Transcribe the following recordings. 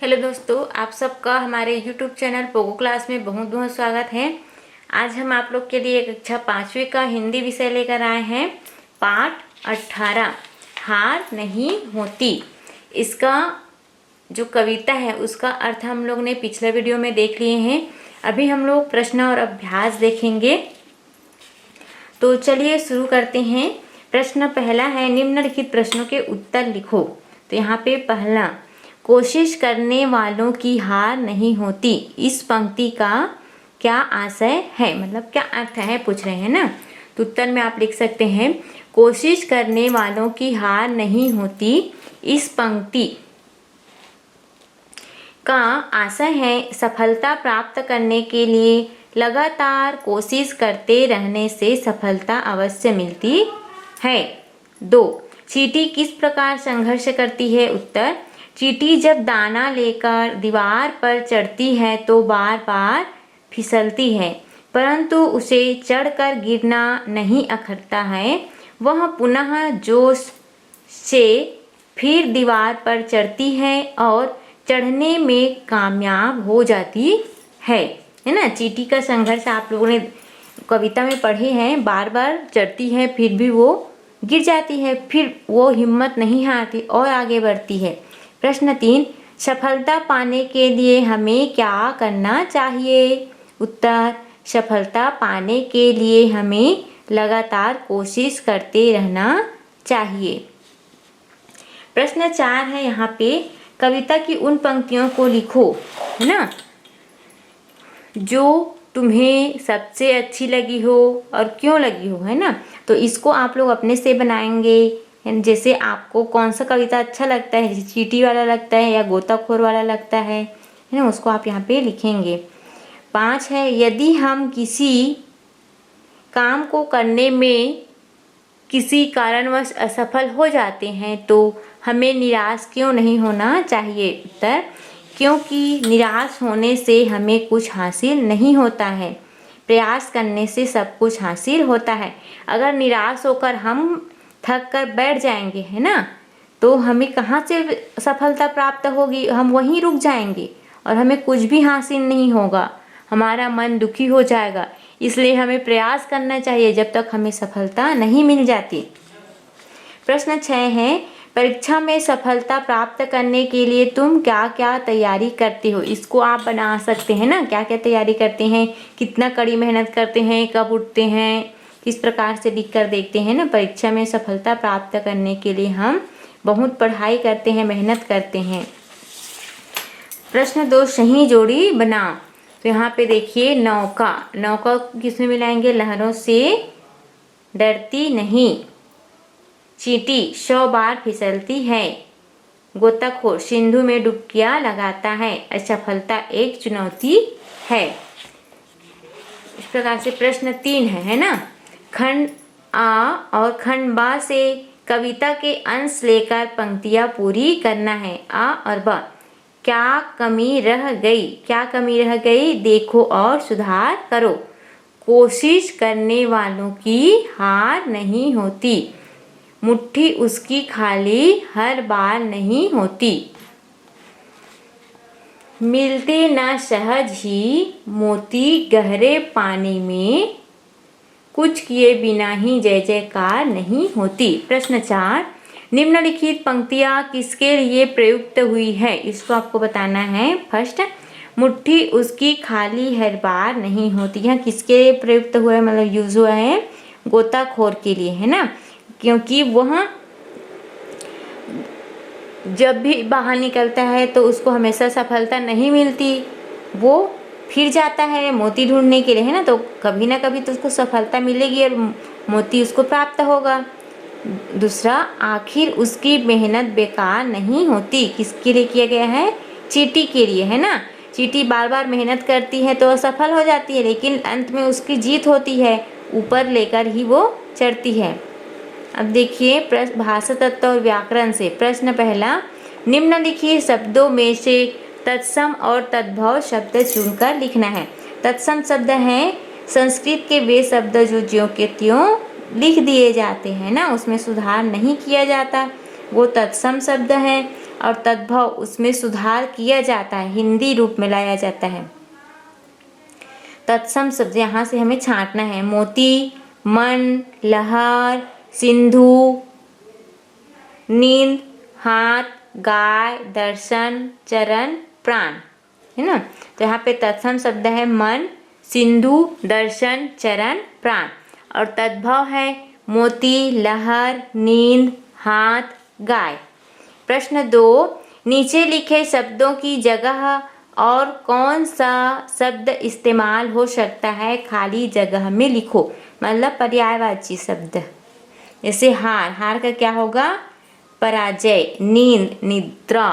Hello दोस्तों, आप सबका हमारे YouTube चैनल पोगो क्लास में बहुत बहुत स्वागत है। आज हम आप लोग के लिए कक्षा 5वीं का हिंदी विषय लेकर आए हैं। पाठ 18 हार नहीं होती। इसका जो कविता है उसका अर्थ हम लोग ने पिछले वीडियो में देख लिए हैं। अभी हम लोग प्रश्न और अभ्यास देखेंगे। तो चलिए शुरू करते हैं। प्रश्न पहला है, निम्नलिखित प्रश्नों के उत्तर लिखो। तो यहाँ पे पहला, कोशिश करने वालों की हार नहीं होती, इस पंक्ति का क्या आशय है, मतलब क्या अर्थ है पूछ रहे हैं ना। तो उत्तर में आप लिख सकते हैं, कोशिश करने वालों की हार नहीं होती, इस पंक्ति का आशय है सफलता प्राप्त करने के लिए लगातार कोशिश करते रहने से सफलता अवश्य मिलती है। 2, चींटी किस प्रकार संघर्ष करती है। उत्तर, चींटी जब दाना लेकर दीवार पर चढ़ती है तो बार बार फिसलती है, परंतु उसे चढ़कर गिरना नहीं अखरता है। वह पुनः जोश से फिर दीवार पर चढ़ती है और चढ़ने में कामयाब हो जाती है ना। चींटी का संघर्ष आप लोगों ने कविता में पढ़े हैं। बार बार चढ़ती है, फिर भी वो गिर जाती है, फिर वो हिम्मत नहीं हारती और आगे बढ़ती है। प्रश्न 3, सफलता पाने के लिए हमें क्या करना चाहिए। उत्तर, सफलता पाने के लिए हमें लगातार कोशिश करते रहना चाहिए। प्रश्न 4 है, यहाँ पे कविता की उन पंक्तियों को लिखो, है ना, जो तुम्हें सबसे अच्छी लगी हो और क्यों लगी हो, है ना। तो इसको आप लोग अपने से बनाएंगे। जैसे आपको कौन सा कविता अच्छा लगता है, जैसे चींटी वाला लगता है या गोताखोर वाला लगता है ना, उसको आप यहाँ पे लिखेंगे। 5 है, यदि हम किसी काम को करने में किसी कारणवश असफल हो जाते हैं तो हमें निराश क्यों नहीं होना चाहिए। उत्तर, क्योंकि निराश होने से हमें कुछ हासिल नहीं होता है, प्रयास करने से सब कुछ हासिल होता है। अगर निराश होकर हम थक कर बैठ जाएंगे, है ना, तो हमें कहाँ से सफलता प्राप्त होगी। हम वहीं रुक जाएंगे और हमें कुछ भी हासिल नहीं होगा, हमारा मन दुखी हो जाएगा। इसलिए हमें प्रयास करना चाहिए जब तक हमें सफलता नहीं मिल जाती। प्रश्न 6 है, परीक्षा में सफलता प्राप्त करने के लिए तुम क्या क्या तैयारी करते हो। इसको आप बना सकते हैं ना, क्या क्या तैयारी करते हैं, कितना कड़ी मेहनत करते हैं, कब उठते हैं, किस प्रकार से लिख कर देखते हैं ना। परीक्षा में सफलता प्राप्त करने के लिए हम बहुत पढ़ाई करते हैं, मेहनत करते हैं। प्रश्न 2, सही जोड़ी बनाओ। तो यहाँ पे देखिए, नौका, नौका किसमें मिलाएंगे, लहरों से डरती नहीं। चींटी 100 बार फिसलती है। गोताखोर सिंधु में डुबकियां लगाता है। असफलता एक चुनौती है। इस प्रकार से प्रश्न 3 है ना। खंड आ और खंड बा से कविता के अंश लेकर पंक्तियां पूरी करना है। आ और बा, क्या कमी रह गई, क्या कमी रह गई, देखो और सुधार करो। कोशिश करने वालों की हार नहीं होती, मुट्ठी उसकी खाली हर बार नहीं होती, मिलते न सहज ही मोती गहरे पानी में, कुछ किए बिना ही जय जयकार नहीं होती। प्रश्न 4, निम्नलिखित पंक्तियाँ किसके लिए प्रयुक्त हुई है, इसको आपको बताना है। फर्स्ट, मुट्ठी उसकी खाली हर बार नहीं होती, यहाँ किसके लिए प्रयुक्त हुआ है, मतलब यूज हुआ है गोताखोर के लिए, है ना, क्योंकि वह जब भी बाहर निकलता है तो उसको हमेशा सफलता नहीं मिलती, वो फिर जाता है मोती ढूंढने के लिए, है ना, तो कभी ना कभी तो उसको सफलता मिलेगी और मोती उसको प्राप्त होगा। दूसरा, आखिर उसकी मेहनत बेकार नहीं होती, किसके लिए किया गया है, चींटी के लिए, है ना। चींटी बार बार मेहनत करती है तो असफल हो जाती है, लेकिन अंत में उसकी जीत होती है, ऊपर लेकर ही वो चढ़ती है। अब देखिए भाषा तत्व और व्याकरण से। प्रश्न पहला, निम्नलिखित शब्दों में से तत्सम और तद्भव शब्द चुनकर लिखना है। तत्सम शब्द हैं संस्कृत के वे शब्द जो ज्यों के त्यों लिख दिए जाते हैं ना, उसमें सुधार नहीं किया जाता, वो तत्सम शब्द हैं। और तद्भव उसमें सुधार किया जाता है, हिंदी रूप में लाया जाता है। तत्सम शब्द यहाँ से हमें छांटना है। मोती, मन, लहर, सिंधु, नींद, हाथ, गाय, दर्शन, चरण, प्राण, है ना। तो यहाँ पे तत्सम शब्द है मन, सिंधु, दर्शन, चरण, प्राण और तद्भव है मोती, लहर, नींद, हाथ, गाय। प्रश्न 2, नीचे लिखे शब्दों की जगह और कौन सा शब्द इस्तेमाल हो सकता है, खाली जगह में लिखो। मतलब पर्यायवाची शब्द, जैसे हार, हार का क्या होगा, पराजय, नींद, निद्रा,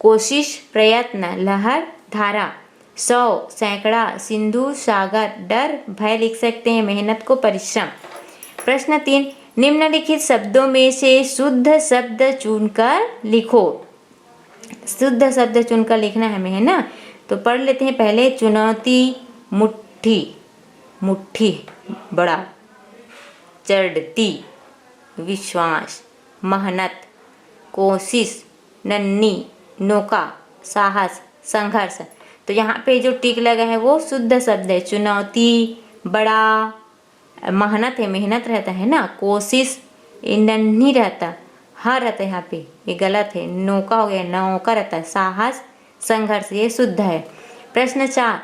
कोशिश, प्रयत्न, लहर, धारा, 100, सैकड़ा, सिंधु, सागर, डर, भय लिख सकते हैं, मेहनत को परिश्रम। प्रश्न 3, निम्नलिखित शब्दों में से शुद्ध शब्द चुनकर लिखो। शुद्ध शब्द चुनकर लिखना है हमें, है ना। तो पढ़ लेते हैं पहले। चुनौती, मुट्ठी, मुट्ठी बड़ा, चढ़ती, विश्वास, मेहनत, कोशिश, नन्ही, नौका, साहस, संघर्ष। तो यहाँ पे जो टिक लगा है वो शुद्ध शब्द है। चुनौती, बड़ा, मेहनत है, मेहनत रहता है ना, कोशिश, ये नन्ही रहता, हाँ रहता है यहाँ पे, ये गलत है, नौका हो गया, नौका रहता है, साहस, संघर्ष, ये शुद्ध है। प्रश्न 4,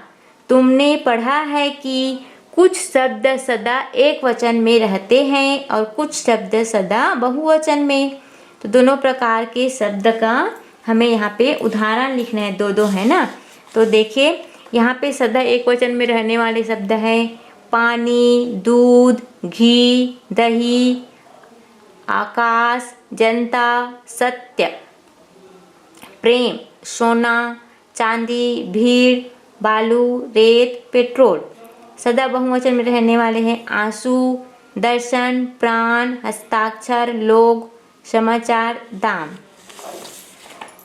तुमने पढ़ा है कि कुछ शब्द सदा एक वचन में रहते हैं और कुछ शब्द सदा बहुवचन में। तो दोनों प्रकार के शब्द का हमें यहाँ पे उदाहरण लिखना है, दो है ना। तो देखिए यहाँ पे सदा एक वचन में रहने वाले शब्द है पानी, दूध, घी, दही, आकाश, जनता, सत्य, प्रेम, सोना, चांदी, भीड़, बालू, रेत, पेट्रोल। सदा बहुवचन में रहने वाले हैं आंसू, दर्शन, प्राण, हस्ताक्षर, लोग, समाचार, दाम।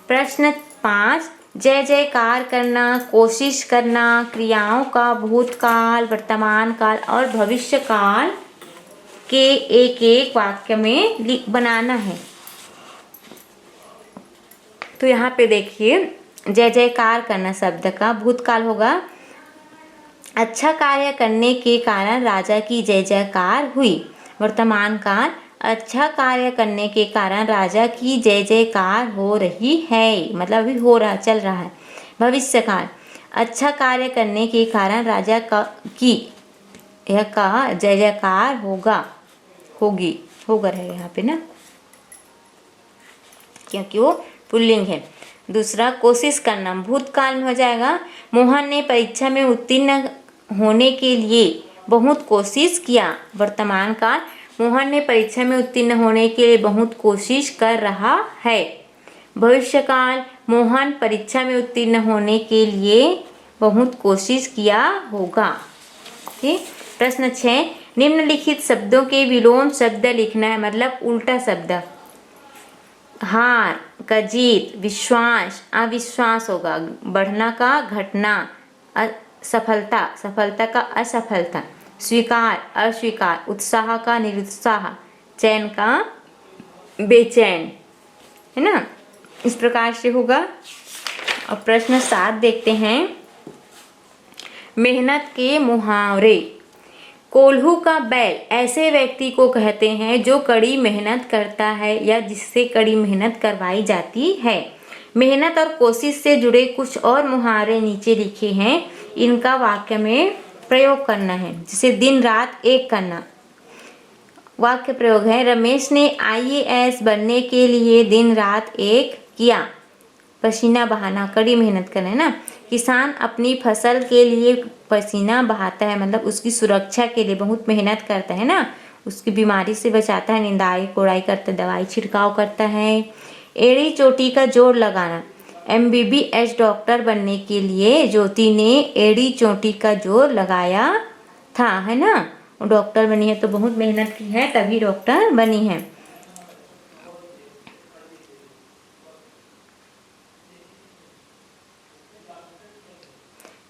प्रश्न 5, जय जयकार करना, कोशिश करना, क्रियाओं का भूतकाल, वर्तमान काल और भविष्य काल के एक एक वाक्य में बनाना है। तो यहाँ पे देखिए, जय जयकार करना शब्द का भूतकाल होगा, अच्छा कार्य करने के कारण राजा की जय जयकार हुई। वर्तमान काल, अच्छा कार्य करने के कारण राजा की जय जयकार हो रही है, मतलब अभी हो रहा, चल रहा है। भविष्य काल, अच्छा कार्य करने के कारण राजा की जय जयकार होगा, होगी, होगा रहेगा यहाँ पे ना, क्योंकि वो पुल्लिंग है। दूसरा, कोशिश करना, भूतकाल में हो जाएगा, मोहन ने परीक्षा में उत्तीर्ण होने के लिए बहुत कोशिश किया। वर्तमान काल, मोहन ने परीक्षा में उत्तीर्ण होने के लिए बहुत कोशिश कर रहा है। भविष्य काल, मोहन परीक्षा में उत्तीर्ण होने के लिए बहुत कोशिश किया होगा। ठीक। प्रश्न 6, निम्नलिखित शब्दों के विलोम शब्द लिखना है, मतलब उल्टा शब्द। हार का जीत, विश्वास अविश्वास होगा, बढ़ना का घटना, सफलता, सफलता का असफलता, स्वीकार अस्वीकार, उत्साह का निरुत्साह, चैन का बेचैन, है ना। इस प्रकार से होगा। और प्रश्न 7 देखते हैं, मेहनत के मुहावरे। कोल्हू का बैल ऐसे व्यक्ति को कहते हैं जो कड़ी मेहनत करता है या जिससे कड़ी मेहनत करवाई जाती है। मेहनत और कोशिश से जुड़े कुछ और मुहावरे नीचे लिखे हैं, इनका वाक्य में प्रयोग करना है। जैसे दिन रात एक करना, वाक्य प्रयोग है, रमेश ने IAS बनने के लिए दिन रात एक किया। पसीना बहाना, कड़ी मेहनत करना है ना। किसान अपनी फसल के लिए पसीना बहाता है, मतलब उसकी सुरक्षा के लिए बहुत मेहनत करता है ना, उसकी बीमारी से बचाता है, निंदाई कोड़ाई करता है, दवाई छिड़काव करता है। एड़ी चोटी का जोड़ लगाना, MBBS डॉक्टर बनने के लिए ज्योति ने एड़ी चोटी का जोड़ लगाया था, है ना। वो डॉक्टर बनी है तो बहुत मेहनत की है, तभी डॉक्टर बनी है।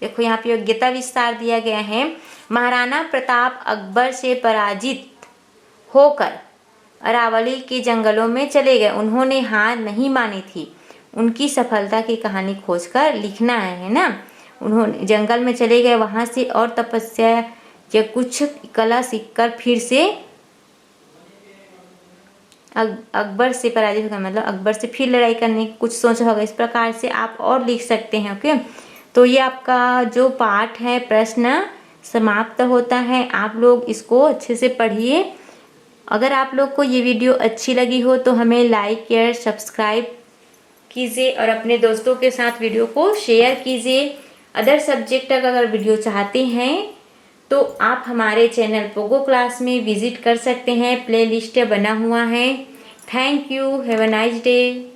देखो यहाँ पे योग्यता विस्तार दिया गया है। महाराणा प्रताप अकबर से पराजित होकर अरावली के जंगलों में चले गए। उन्होंने हार नहीं मानी थी। उनकी सफलता की कहानी खोजकर लिखना है ना। उन्होंने जंगल में चले गए, वहाँ से और तपस्या या कुछ कला सीखकर फिर से अकबर से पराजित होगा, मतलब अकबर से फिर लड़ाई करने की कुछ सोचा होगा। इस प्रकार से आप और लिख सकते हैं। ओके, तो ये आपका जो पाठ है प्रश्न समाप्त होता है। आप लोग इसको अच्छे से पढ़िए। अगर आप लोग को ये वीडियो अच्छी लगी हो तो हमें लाइक शेयर सब्सक्राइब कीजिए और अपने दोस्तों के साथ वीडियो को शेयर कीजिए। अदर सब्जेक्ट का अगर वीडियो चाहते हैं तो आप हमारे चैनल पोगो क्लास में विजिट कर सकते हैं। प्लेलिस्ट बना हुआ है। Thank you, have a nice day.